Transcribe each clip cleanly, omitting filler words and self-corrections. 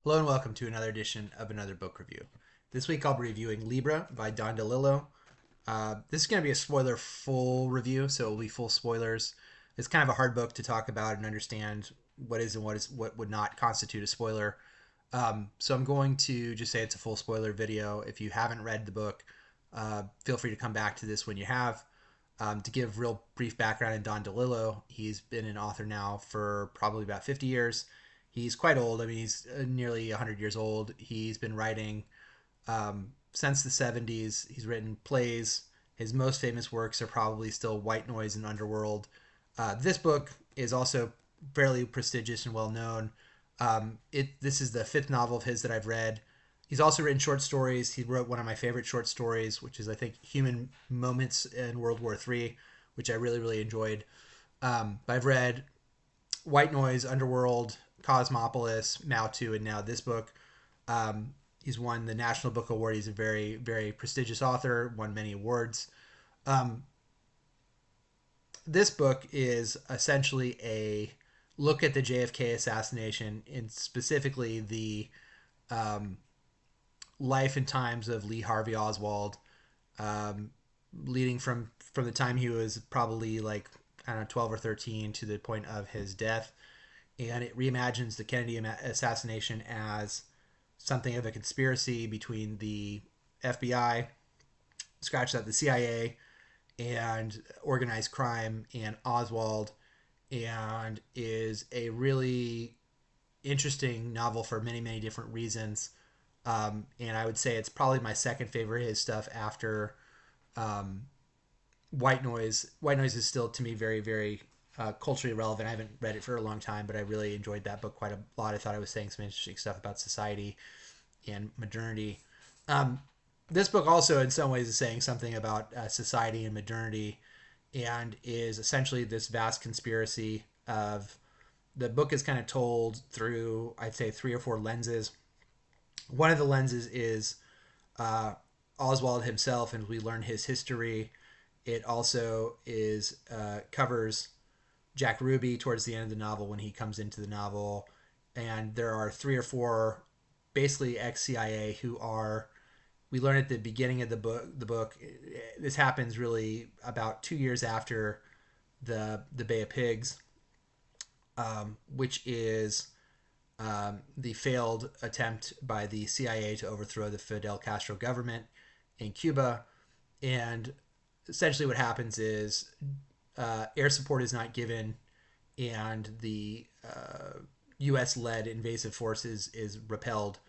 Hello and welcome to another edition of another book review. This week I'll be reviewing Libra by Don DeLilo. This is going to be a spoiler full review, so it will be full spoilers. It's kind of a hard book to talk about and understand what is and what would not constitute a spoiler. So I'm going to just say it's a full spoiler video. If you haven't read the book, feel free to come back to this when you have. To give real brief background in Don DeLilo, he's been an author now for probably about 50 years. He's quite old. I mean, he's nearly 100 years old. He's been writing since the 70s. He's written plays. His most famous works are probably still White Noise and Underworld. This book is also fairly prestigious and well known. This is the fifth novel of his that I've read. He's also written short stories. He wrote one of my favorite short stories, which is, I think, Human Moments in World War III, which I really, really enjoyed. I've read White Noise, Underworld, Cosmopolis, Mao 2, and now this book. He's won the National Book Award. He's a very, very prestigious author, won many awards. This book is essentially a look at the JFK assassination and specifically the life and times of Lee Harvey Oswald, leading from the time he was probably like, I don't know, 12 or 13 to the point of his death. And it reimagines the Kennedy assassination as something of a conspiracy between the FBI, scratch that, the CIA, and organized crime and Oswald, and is a really interesting novel for many, many different reasons. And I would say it's probably my second favorite of his stuff after White Noise. White Noise is still, to me, very, very culturally relevant. I haven't read it for a long time, but I really enjoyed that book quite a lot. I thought I was saying some interesting stuff about society and modernity. This book also, in some ways, is saying something about society and modernity, and is essentially this vast conspiracy of the book is kind of told through, I'd say, three or four lenses. One of the lenses is Oswald himself, and we learn his history. It also is covers Jack Ruby towards the end of the novel when he comes into the novel, and there are three or four basically ex-CIA who are. We learn at the beginning of the book. This happens really about 2 years after the Bay of Pigs, which is the failed attempt by the CIA to overthrow the Fidel Castro government in Cuba. And essentially what happens is air support is not given, and the U.S.-led invasive forces is repelled,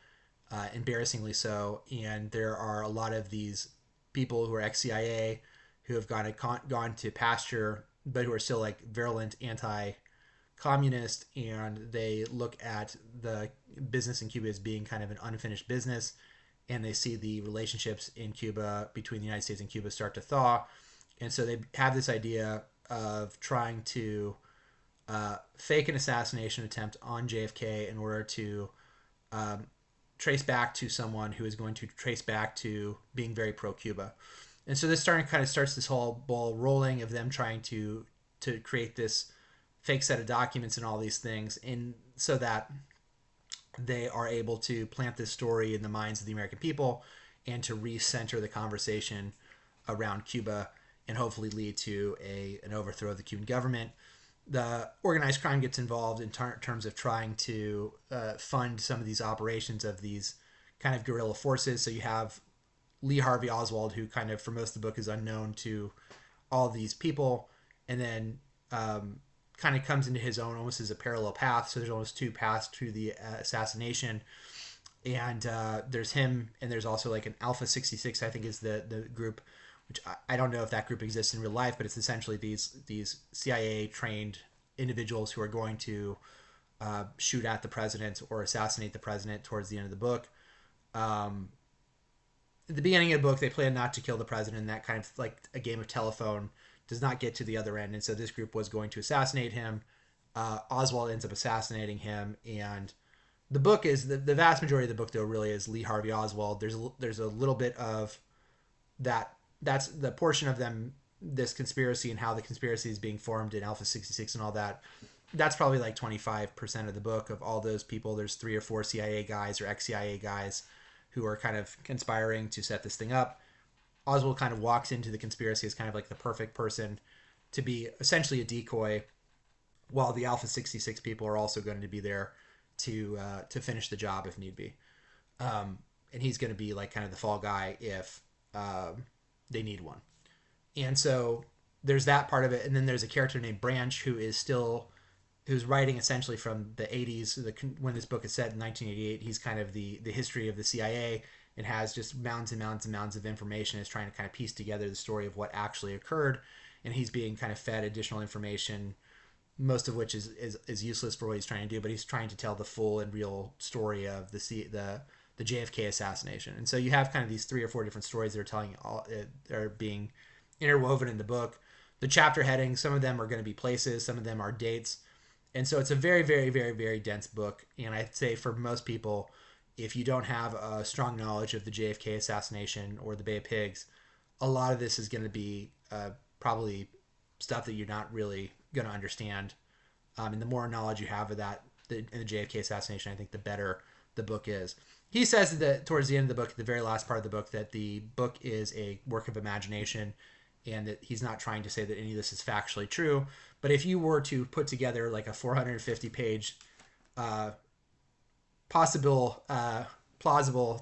embarrassingly so. And there are a lot of these people who are ex-CIA who have gone to pasture, but who are still like virulent anti-communist, and they look at the business in Cuba as being kind of an unfinished business, and they see the relationships in Cuba between the United States and Cuba start to thaw, and so they have this idea of trying to fake an assassination attempt on JFK in order to trace back to someone who is going to trace back to being very pro-Cuba. And so this kind of starts this whole ball rolling of them trying to create this fake set of documents and all these things, and so that they are able to plant this story in the minds of the American people and to recenter the conversation around Cuba and hopefully lead to an overthrow of the Cuban government. The organized crime gets involved in terms of trying to fund some of these operations of these kind of guerrilla forces. So you have Lee Harvey Oswald, who kind of for most of the book is unknown to all these people, and then kind of comes into his own almost as a parallel path. So there's almost two paths to the assassination. And there's him, and there's also like an Alpha 66, I think is the group, which I don't know if that group exists in real life, but it's essentially these CIA trained individuals who are going to shoot at the president or assassinate the president towards the end of the book. At the beginning of the book, they plan not to kill the president, and that kind of like a game of telephone does not get to the other end. And so this group was going to assassinate him. Oswald ends up assassinating him, and the book is the vast majority of the book though really is Lee Harvey Oswald. There's a little bit of that. That's the portion of them, this conspiracy and how the conspiracy is being formed in Alpha 66 and all that. that's probably like 25% of the book. Of all those people, there's 3 or 4 CIA guys or ex-CIA guys who are kind of conspiring to set this thing up. Oswald kind of walks into the conspiracy as kind of like the perfect person to be essentially a decoy, while the Alpha 66 people are also going to be there to finish the job if need be. And he's going to be like kind of the fall guy if they need one. And so there's that part of it, and then there's a character named Branch who's writing essentially from the 80s. When this book is set in 1988, he's kind of the history of the CIA and has just mounds and mounds and mounds of information. Is trying to kind of piece together the story of what actually occurred, and he's being kind of fed additional information, most of which is useless for what he's trying to do. But he's trying to tell the full and real story of the JFK assassination. And so you have kind of these 3 or 4 different stories that are telling all are being interwoven in the book. The chapter headings, some of them are going to be places, some of them are dates. And so it's a very, very, very, very dense book. And I'd say for most people, if you don't have a strong knowledge of the JFK assassination or the Bay of Pigs, a lot of this is going to be probably stuff that you're not really going to understand. And the more knowledge you have of that, in the JFK assassination, I think the better the book is. He says that towards the end of the book, the very last part of the book, that the book is a work of imagination and that he's not trying to say that any of this is factually true. But if you were to put together like a 450-page plausible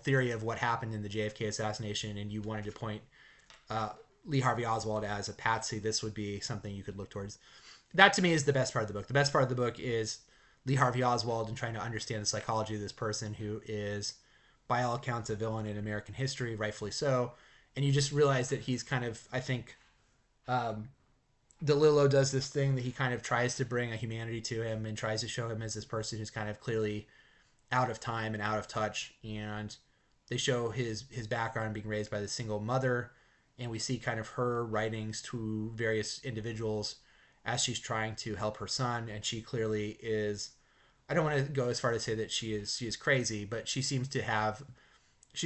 theory of what happened in the JFK assassination, and you wanted to point Lee Harvey Oswald as a patsy, this would be something you could look towards. That to me is the best part of the book. The best part of the book is Lee Harvey Oswald and trying to understand the psychology of this person who is, by all accounts, a villain in American history, rightfully so. And you just realize that he's kind of, I think, DeLilo does this thing that he kind of tries to bring a humanity to him and tries to show him as this person who's kind of clearly out of time and out of touch. And they show his background being raised by the single mother, and we see kind of her writings to various individuals as she's trying to help her son. And she clearly is, I don't want to go as far to say that she is crazy, but she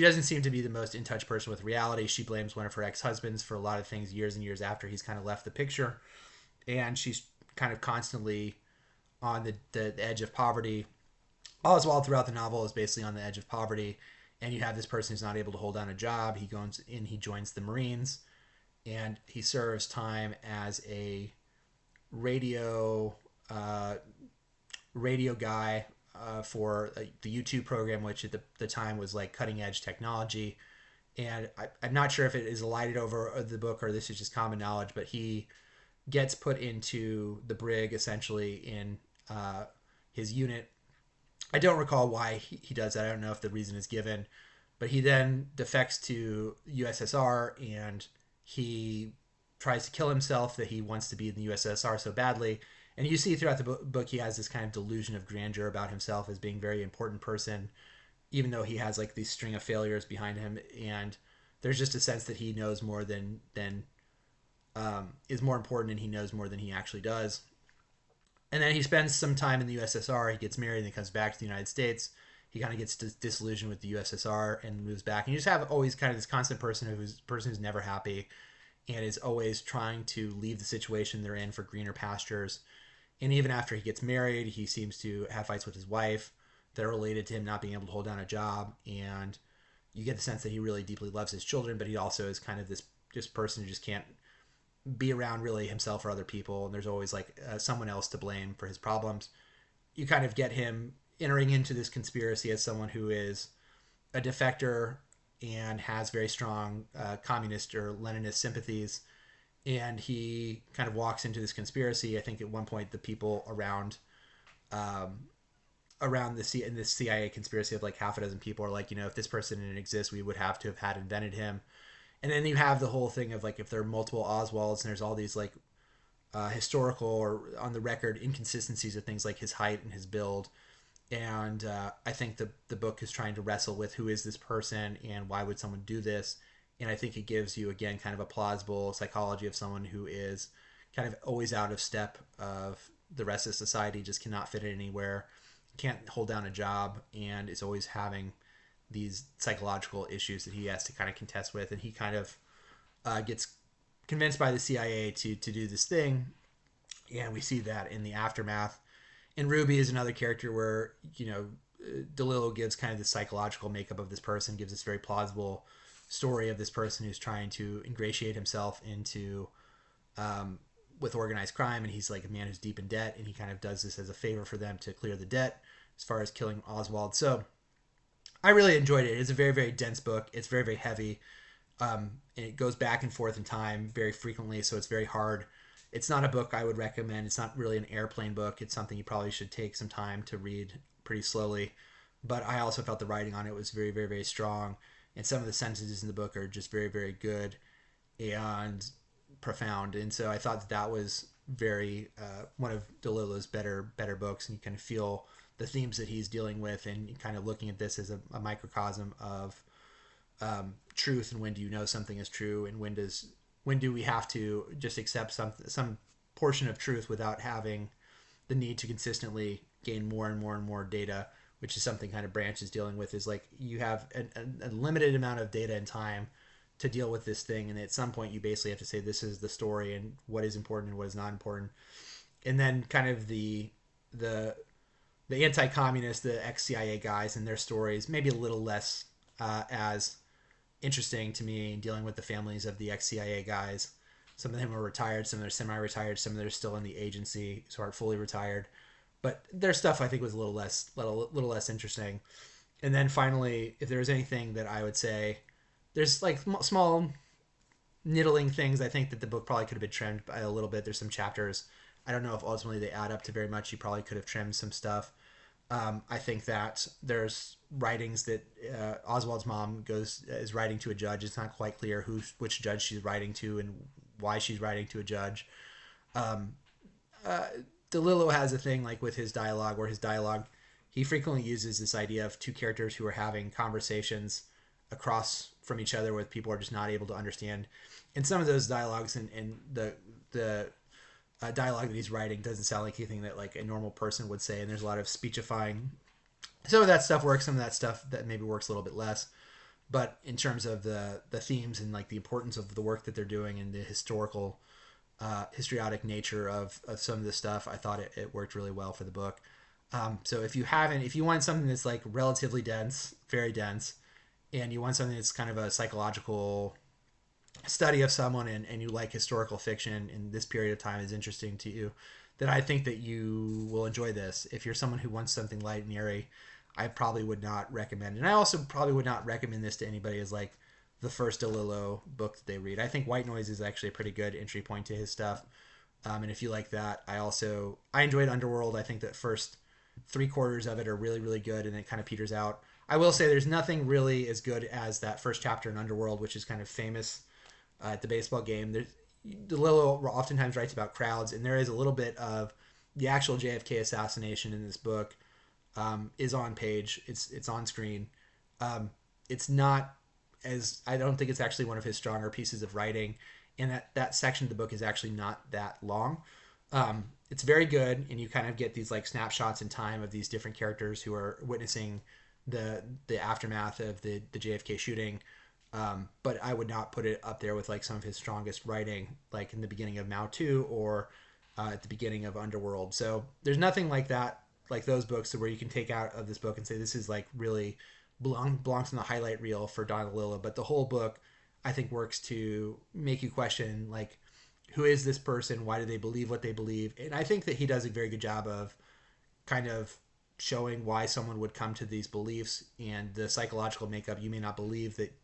doesn't seem to be the most in touch person with reality. She blames one of her ex-husbands for a lot of things years and years after he's kind of left the picture. And she's kind of constantly on the edge of poverty. Oswald throughout the novel is basically on the edge of poverty. And you have this person who's not able to hold down a job. He goes in, he joins the Marines, and he serves time as a radio guy for the YouTube program, which at the time was like cutting edge technology. And I'm not sure if it is elided over the book or this is just common knowledge, but he gets put into the brig essentially in his unit. I don't recall why he does that. I don't know if the reason is given, but he then defects to USSR and he tries to kill himself, that he wants to be in the USSR so badly. And you see throughout the book, he has this kind of delusion of grandeur about himself as being a very important person, even though he has like these string of failures behind him. And there's just a sense that he knows more than is more important, and he knows more than he actually does. And then he spends some time in the USSR. He gets married and then comes back to the United States. He kind of gets disillusioned with the USSR and moves back. And you just have always kind of this constant person who's never happy and is always trying to leave the situation they're in for greener pastures. And even after he gets married, he seems to have fights with his wife that are related to him not being able to hold down a job. And you get the sense that he really deeply loves his children, but he also is kind of this person who just can't be around really himself or other people. And there's always like someone else to blame for his problems. You kind of get him entering into this conspiracy as someone who is a defector and has very strong communist or Leninist sympathies. And he kind of walks into this conspiracy. I think at one point the people around this CIA conspiracy of like half a dozen people are like, if this person didn't exist, we would have to have had invented him. And then you have the whole thing of like, if there are multiple Oswalds and there's all these like historical or on the record inconsistencies of things like his height and his build. And I think the book is trying to wrestle with who is this person and why would someone do this. And I think it gives you, again, kind of a plausible psychology of someone who is kind of always out of step of the rest of society, just cannot fit in anywhere, can't hold down a job, and is always having these psychological issues that he has to kind of contest with. And he kind of gets convinced by the CIA to do this thing. And we see that in the aftermath. And Ruby is another character where, DeLillo gives kind of the psychological makeup of this person, gives this very plausible story of this person who's trying to ingratiate himself into with organized crime, and he's like a man who's deep in debt, and he kind of does this as a favor for them to clear the debt as far as killing Oswald. So I really enjoyed it. It's a very, very dense book. It's very, very heavy. And it goes back and forth in time very frequently, so it's very hard. It's not a book I would recommend. It's not really an airplane book. It's something you probably should take some time to read pretty slowly. But I also felt the writing on it was very, very, very strong. And some of the sentences in the book are just very, very good and profound. And so I thought that that was very one of DeLillo's better books. And you kind of feel the themes that he's dealing with, and kind of looking at this as a microcosm of truth, and when do you know something is true, and when do we have to just accept some portion of truth without having the need to consistently gain more and more and more data, which is something kind of Branch is dealing with. Is like you have a limited amount of data and time to deal with this thing, and at some point you basically have to say this is the story and what is important and what is not important. And then kind of the anti-communist, the ex-CIA guys and their stories, maybe a little less as interesting to me, dealing with the families of the ex-CIA guys. Some of them are retired, some of them are semi-retired, some of them are still in the agency, so aren't fully retired. But their stuff I think was a little less interesting. And then finally, if there was anything that I would say, there's like small niddling things I think that the book probably could have been trimmed by a little bit. There's some chapters, I don't know if ultimately they add up to very much. You probably could have trimmed some stuff. I think that there's writings that Oswald's mom is writing to a judge. It's not quite clear which judge she's writing to and why she's writing to a judge. DeLillo has a thing like with his dialogue, where his dialogue, he frequently uses this idea of two characters who are having conversations across from each other with people who are just not able to understand. And some of those dialogues and the dialogue that he's writing doesn't sound like anything that like a normal person would say, and there's a lot of speechifying. Some of that stuff works, some of that stuff that maybe works a little bit less. But in terms of the themes and like the importance of the work that they're doing and the histriotic nature of some of this stuff, I thought it worked really well for the book. So if you want something that's like relatively dense, very dense, and you want something that's kind of a psychological study of someone, and you like historical fiction and this period of time is interesting to you, then I think that you will enjoy this. If you're someone who wants something light and airy, I probably would not recommend it. And I also probably would not recommend this to anybody as like the first DeLillo book that they read. I think White Noise is actually a pretty good entry point to his stuff. And if you like that, I enjoyed Underworld. I think that first 3/4 of it are really, really good, and it kind of peters out. I will say there's nothing really as good as that first chapter in Underworld, which is kind of famous at the baseball game. DeLillo oftentimes writes about crowds, and there is a little bit of the actual JFK assassination in this book is on page. It's on screen. It's not I don't think it's actually one of his stronger pieces of writing, and that section of the book is actually not that long. It's very good, and you kind of get these like snapshots in time of these different characters who are witnessing the aftermath of the JFK shooting. But I would not put it up there with like some of his strongest writing, like in the beginning of Mao 2 or at the beginning of Underworld. So there's nothing like that, like those books, where you can take out of this book and say this is like really belongs in the highlight reel for Don DeLillo. But the whole book, I think, works to make you question like, who is this person? Why do they believe what they believe? And I think that he does a very good job of kind of showing why someone would come to these beliefs and the psychological makeup. You may not believe that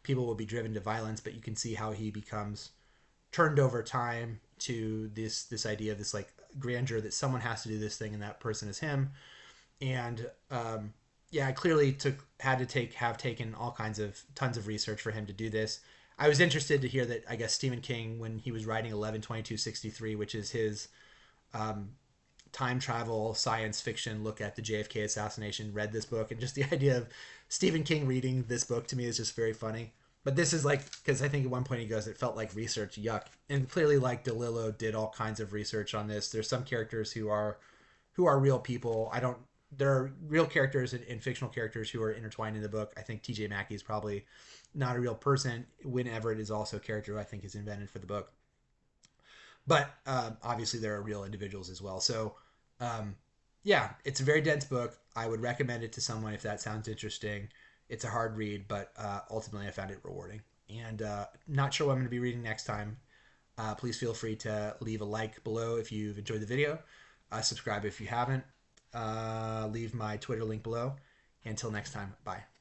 people will be driven to violence, but you can see how he becomes turned over time to this idea of this like grandeur that someone has to do this thing, and that person is him. And I clearly have taken all kinds of tons of research for him to do this. I was interested to hear that I guess Stephen King, when he was writing 11/22/63, which is his time travel science fiction look at the JFK assassination, read this book. And just the idea of Stephen King reading this book to me is just very funny. But this is like, because I think at one point he goes, it felt like research, yuck. And clearly, like, DeLillo did all kinds of research on this. There's some characters who are real people. There are real characters and fictional characters who are intertwined in the book. I think TJ Mackey is probably not a real person. Wynn Everett is also a character who I think is invented for the book. But obviously there are real individuals as well. So yeah, it's a very dense book. I would recommend it to someone if that sounds interesting. It's a hard read, but ultimately I found it rewarding. And not sure what I'm going to be reading next time. Please feel free to leave a like below if you've enjoyed the video. Subscribe if you haven't. Leave my Twitter link below. Until next time, bye.